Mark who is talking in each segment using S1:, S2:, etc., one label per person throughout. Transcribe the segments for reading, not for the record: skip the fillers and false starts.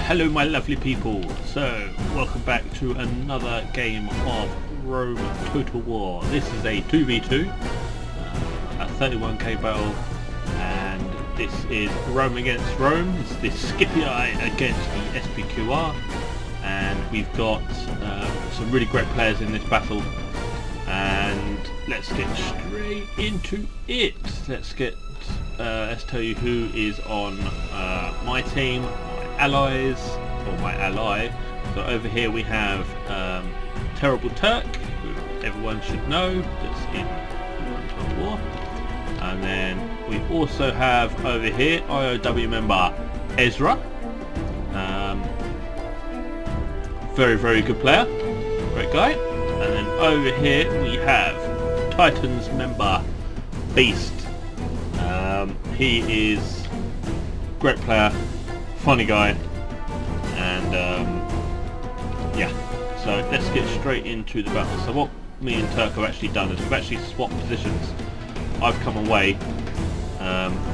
S1: Hello my lovely people, so welcome back to another game of Rome Total War. This is a 2v2, a 31k battle, and this is Rome against Rome. It's the Scipii against the SPQR, and we've got some really great players in this battle, and let's get straight into it. Let's tell you who is on my team, allies, or my ally. So over here we have Terrible Turk, who everyone should know, that's in Total War. And then we also have over here IOW member ESRA, very good player, great guy. And then over here we have Titans member Beast. He is great player, funny guy, and yeah, so let's get straight into the battle. So what me and Turk have actually done is we've actually swapped positions. I've come away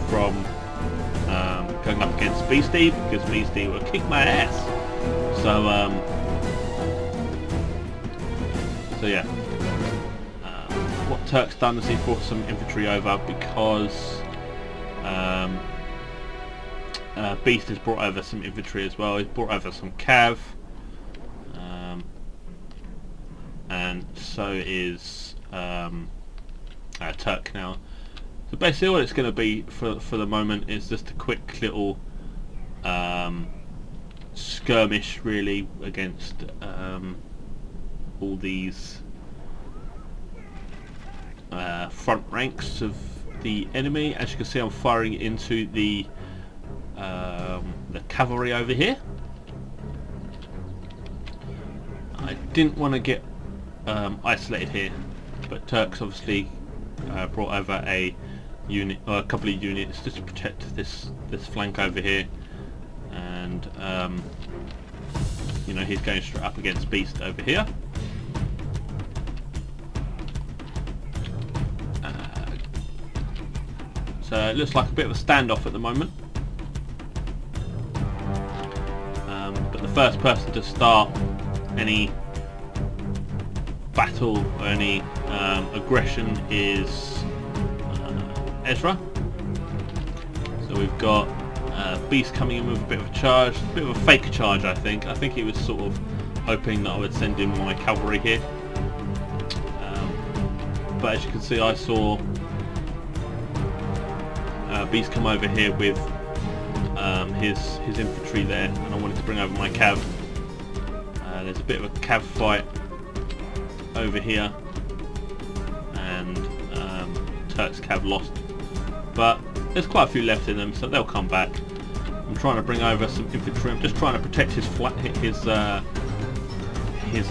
S1: from going up against Beastie because Beastie will kick my ass. So yeah, what Turk's done is he brought some infantry over because Beast has brought over some infantry as well. He's brought over some cav, and so is Turk now. So basically what it's going to be for the moment is just a quick little skirmish really against all these front ranks of the enemy. As you can see, I'm firing into the cavalry over here. I didn't want to get isolated here, but Turks obviously brought over a unit or a couple of units just to protect this flank over here, and you know, he's going straight up against Beast over here. So it looks like a bit of a standoff at the moment. But the first person to start any battle or any aggression is ESRA. So we've got Beast coming in with a bit of a charge, a bit of a fake charge I think. I think he was sort of hoping that I would send in my cavalry here. But as you can see, I saw Beast come over here with his infantry there, and I wanted to bring over my cav. There's a bit of a cav fight over here, and Turk's cav lost, but there's quite a few left in them, so they'll come back. I'm trying to bring over some infantry. I'm just trying to protect his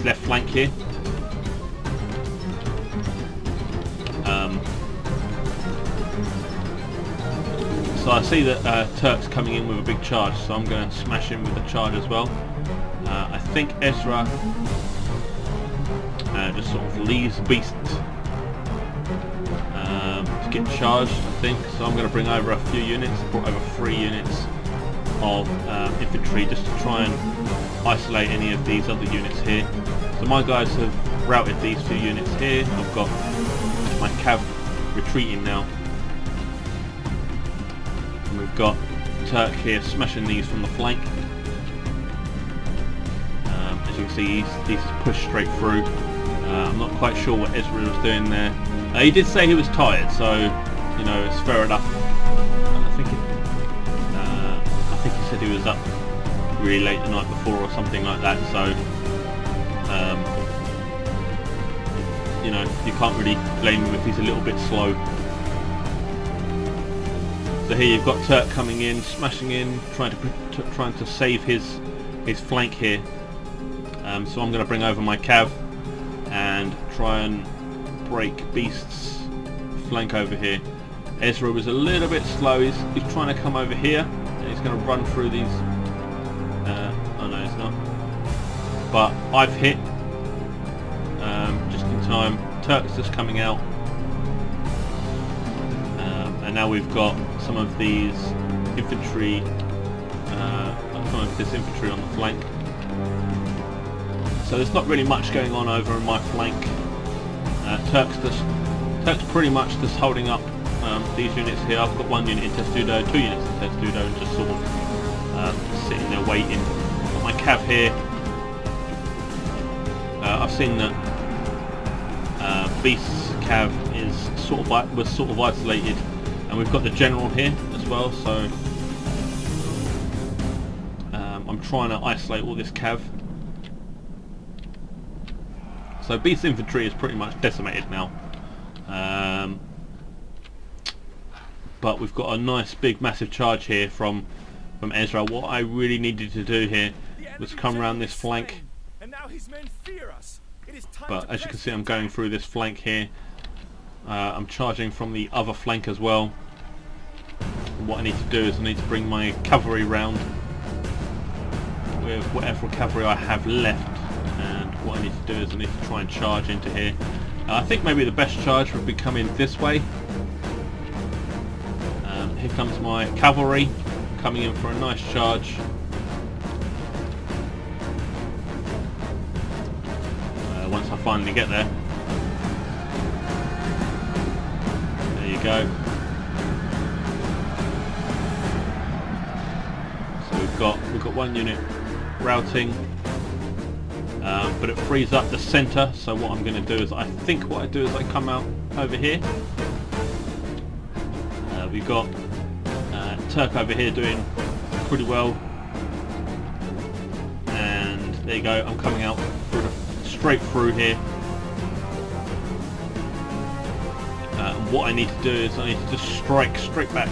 S1: left flank here. So I see that Turk's coming in with a big charge, so I'm going to smash him with a charge as well. I think ESRA just sort of leaves Beast to get charged, I think. So I'm going to bring over a few units. I brought over 3 units of infantry just to try and isolate any of these other units here. So my guys have routed these few units here. I've got my cav retreating now. And we've got Turk here smashing these from the flank. As you can see, he's pushed straight through. I'm not quite sure what ESRA was doing there. He did say he was tired, so you know, it's fair enough. I think he said he was up really late the night before or something like that. So you know, you can't really blame him if he's a little bit slow. So here you've got Turk coming in, smashing in, trying to save his flank here. So I'm going to bring over my cav and try and break Beast's flank over here. ESRA was a little bit slow. He's trying to come over here, and he's going to run through these. Oh no, he's not. But I've hit just in time. Turk's just coming out. and now we've got some of these infantry, some of this infantry on the flank. So there's not really much going on over on my flank. Turks pretty much just holding up these units here. I've got one unit in Testudo, 2 units in Testudo, and just sort of sitting there waiting. Got my cav here. I've seen that Beast's cav was sort of isolated, and we've got the general here as well. So I'm trying to isolate all this cav. So Beast's infantry is pretty much decimated now. But we've got a nice big massive charge here from ESRA. What I really needed to do here was come around this flank. But as you can see, I'm going through this flank here. I'm charging from the other flank as well. And what I need to do is I need to bring my cavalry round with whatever cavalry I have left. And what I need to do is I need to try and charge into here. I think maybe the best charge would be coming this way. Here comes my cavalry coming in for a nice charge. Once I finally get there. There you go. So we've got one unit routing. But it frees up the centre, so what I'm going to do is I come out over here. We've got Turk over here doing pretty well, and there you go, I'm coming out straight through here. And what I need to do is I need to just strike straight back,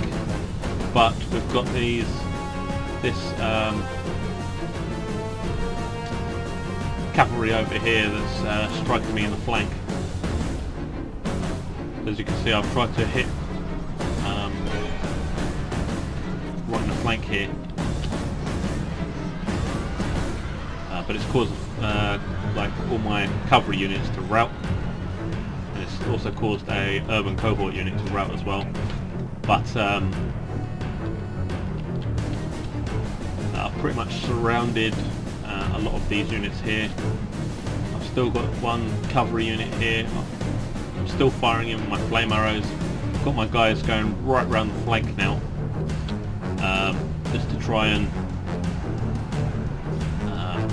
S1: but we've got this cavalry over here that's striking me in the flank. As you can see, I've tried to hit right in the flank here, but it's caused like all my cavalry units to rout, and it's also caused a urban cohort unit to rout as well. But I've pretty much surrounded a lot of these units here. I've still got one cavalry unit here. I'm still firing in with my flame arrows. I've got my guys going right around the flank now, just to try and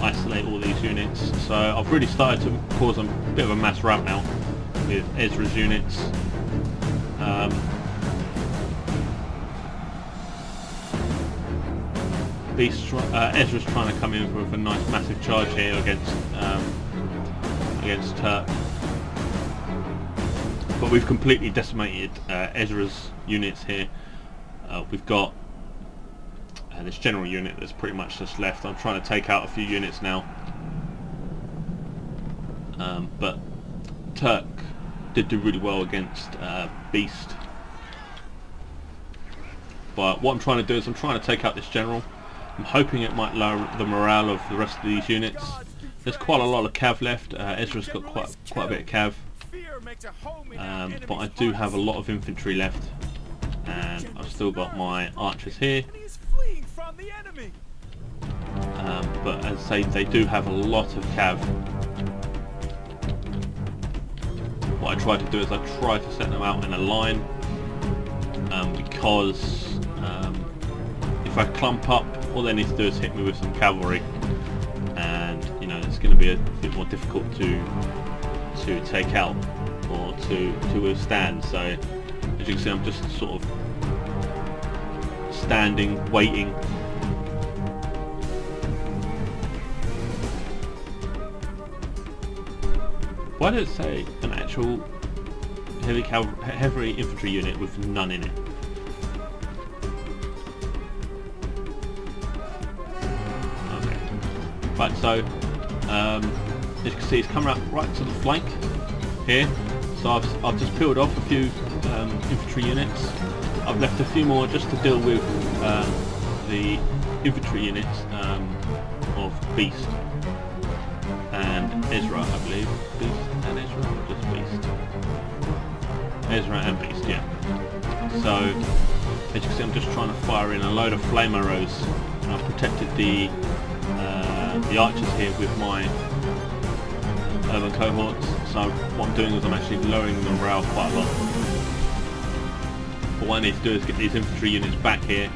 S1: isolate all these units. So I've really started to cause a bit of a mass rout now with ESRA's units. ESRA's trying to come in with a nice massive charge here against Turk, but we've completely decimated ESRA's units here. We've got this general unit that's pretty much just left. I'm trying to take out a few units now, but Turk did do really well against Beast. But what I'm trying to do is I'm trying to take out this general. I'm hoping it might lower the morale of the rest of these units. There's quite a lot of cav left. ESRA's got quite a bit of cav, but I do have a lot of infantry left, and I've still got my archers here. But as I say, they do have a lot of cav. What I try to do is I try to set them out in a line, because if I clump up, all they need to do is hit me with some cavalry, and you know it's going to be a bit more difficult to take out or to withstand. So as you can see, I'm just sort of standing, waiting. Why did it say an actual heavy infantry unit with none in it? Okay. Right, so as you can see, it's coming up right to the flank here. So I've just peeled off a few infantry units. I've left a few more just to deal with the infantry units of Beast and ESRA, I believe. Beast and ESRA, or just Beast? ESRA and Beast, yeah. So as you can see, I'm just trying to fire in a load of flame arrows, and I've protected the archers here with my urban cohorts. So what I'm doing is I'm actually lowering the morale quite a lot. But what I need to do is get these infantry units back here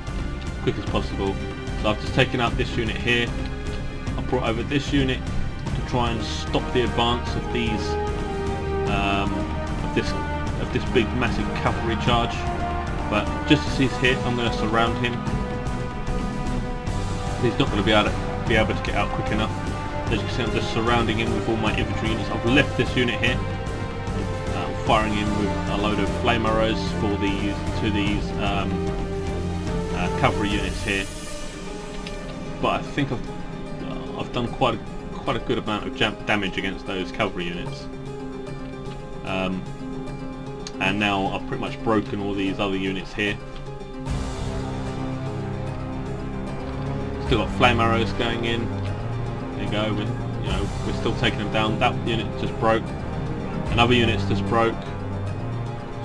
S1: as quick as possible. So I've just taken out this unit here. I brought over this unit to try and stop the advance of these of this big massive cavalry charge. But just as he's hit, I'm going to surround him. He's not going to be able to get out quick enough. As you can see, I'm just surrounding him with all my infantry units. I've left this unit here, firing him with a load of flame arrows for these cavalry units here. But I think I've done quite a good amount of damage against those cavalry units. And now I've pretty much broken all these other units here. Still got flame arrows going in. There you go. We're still taking them down. That unit just broke. Another unit's just broke.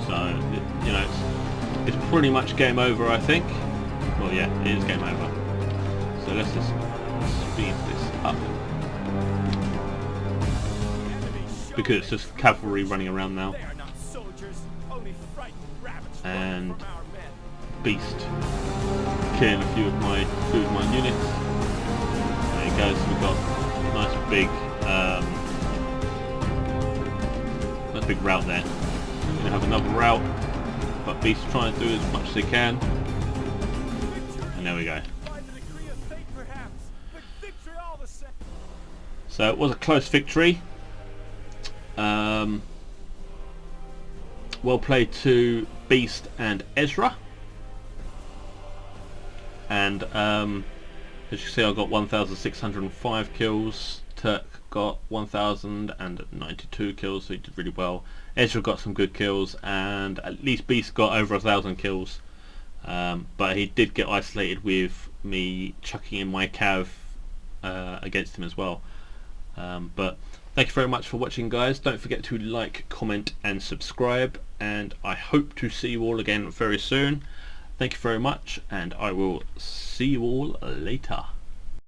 S1: So it's pretty much game over, I think. Well, yeah, it is game over. So let's just speed this up, because it's just cavalry running around now. And Beast killing a few of my units. There you go. So we've got a nice big rout there. We're gonna have another rout, but Beast trying to do as much as they can. And there we go. So it was a close victory. Well played to Beast and ESRA. And as you can see, I got 1,605 kills. Turk got 1,092 kills, so he did really well. ESRA got some good kills, and at least Beast got over 1,000 kills. But he did get isolated with me chucking in my cav against him as well. But thank you very much for watching, guys. Don't forget to like, comment and subscribe, and I hope to see you all again very soon. Thank you very much, and I will see you all later.